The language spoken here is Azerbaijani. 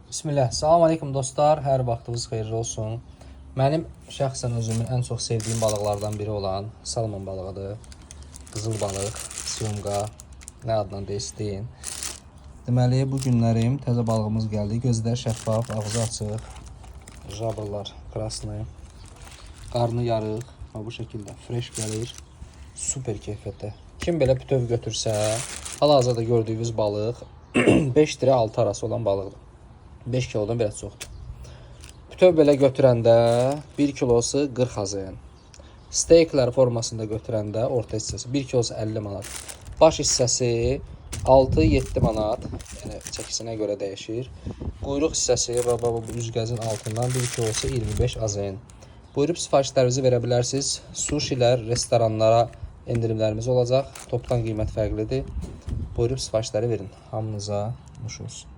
Bismillah. Salam aleykum dostlar. Hər vaxtınız xeyirli olsun. Mənim şəxsən özümün ən çox sevdiyim balıqlardan biri olan salmon balığıdır. Qızıl balıq, syomqa, nə adla deyin. Deməli, bu günlərim təzə balığımız gəldi. Gözləri şəffaf, ağzı açıq. Jabrlar krasны. Qarnı yarıq. Bu şəkildə fresh gəlir. Super keyfiyyətdə. Kim belə bütöv götürsə, hal-hazırda gördüyünüz balıq 5 lirə 6 arası olan balıqdır. 5 kilodan biraz çoxdur. Bütöv belə götürəndə 1 kilosu 40 AZN. Steyklər formasında götürəndə orta hissəsi 1 kilosu 50 manat. Baş hissəsi 6-7 manat. Yəni çəkisinə görə dəyişir. Quyruq hissəsi bu üzgəzin altından 1 kilosu 25 AZN. Buyurub sifarişlərinizi verə bilərsiniz. Sushilər, restoranlara endirimlərimiz olacaq. Topdan qiymət fərqlidir. Buyurub sifarişləri verin. Hamınıza nuş olsun.